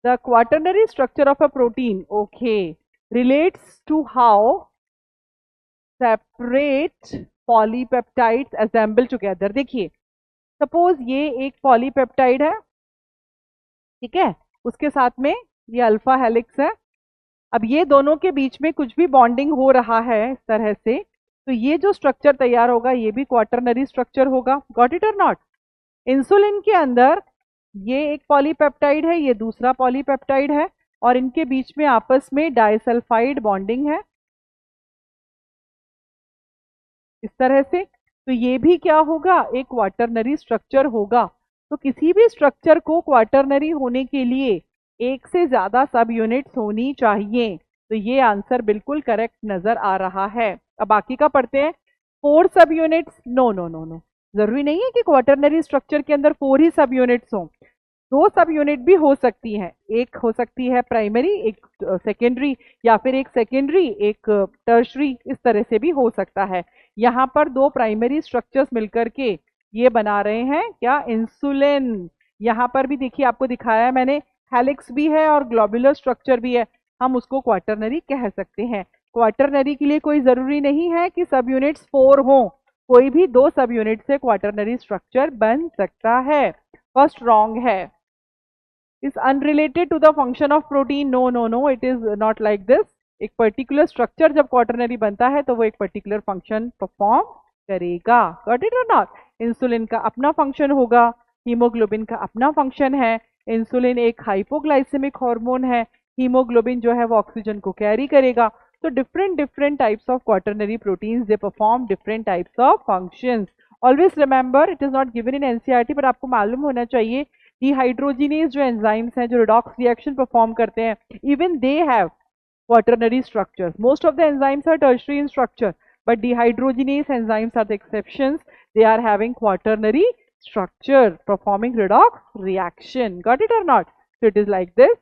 The quaternary structure of a protein, okay, relates to how separate polypeptides assemble together. देखिए, suppose ये एक polypeptide है, ठीक है, उसके साथ में ये अल्फा हेलिक्स है। अब ये दोनों के बीच में कुछ भी बॉन्डिंग हो रहा है इस तरह से, तो ये जो स्ट्रक्चर तैयार होगा ये भी क्वाटरनरी स्ट्रक्चर होगा। गॉट इट और नॉट? इंसुलिन के अंदर ये एक पॉलीपेप्टाइड है, ये दूसरा पॉलीपेप्टाइड है, और इनके बीच में आपस में डाइसल्फाइड बॉन्डिंग है इस तरह से। तो ये भी क्या होगा? एक क्वाटरनरी स्ट्रक्चर होगा। तो किसी भी स्ट्रक्चर को क्वाटरनरी होने के लिए एक से ज्यादा सब यूनिट्स होनी चाहिए। तो ये आंसर बिल्कुल करेक्ट नजर आ रहा है। अब बाकी का पढ़ते हैं। 4 सब units, no no no no, जरूरी नहीं है कि क्वाटरनरी स्ट्रक्चर के अंदर 4 ही सब यूनिट्स हों। 2 सब यूनिट भी हो सकती हैं, एक हो सकती है प्राइमरी, एक सेकेंडरी, या फिर एक सेकेंडरी एक टर्शरी, इस तरह से भी हो सकता है। यहाँ पर 2 प्राइमरी स्ट्रक्चर्स मिलकर के ये बना रहे हैं क्या? इंसुलिन। यहाँ पर भी देखिए, आपको दिखाया है मैंने, हेलिक्स भी है और ग्लोबुलर स्ट्रक्चर भी है, हम उसको क्वाटरनरी कह सकते हैं। क्वाटरनरी के लिए कोई जरूरी नहीं है कि सब यूनिट्स 4 हों, कोई भी 2 सब यूनिट से क्वाटरनरी स्ट्रक्चर बन सकता है। फर्स्ट रॉन्ग है। is unrelated to the function of protein, no no no, it is not like this। एक पर्टिकुलर स्ट्रक्चर जब क्वाटरनरी बनता है तो वो एक पर्टिकुलर फंक्शन परफॉर्म करेगा। गॉट इट और नॉट? इंसुलिन का अपना फंक्शन होगा, हीमोग्लोबिन का अपना फंक्शन है। इंसुलिन एक हाइपोग्लाइसेमिक हार्मोन है, हीमोग्लोबिन जो है वो ऑक्सीजन को कैरी करेगा। तो different types of quaternary proteins, they perform different types of functions. Always remember, it is not given in NCERT, पर आपको मालूम होना चाहिए डिहाइड्रोजिनेज जो एंजाइम्स हैं, जो रिडॉक्स रिएक्शन परफॉर्म करते हैं, even they have quaternary structures. Most of the enzymes are tertiary in structure, but dehydrogenase enzymes are the exceptions. They are having quaternary structure, performing redox reaction. Got it or not? So it is like this.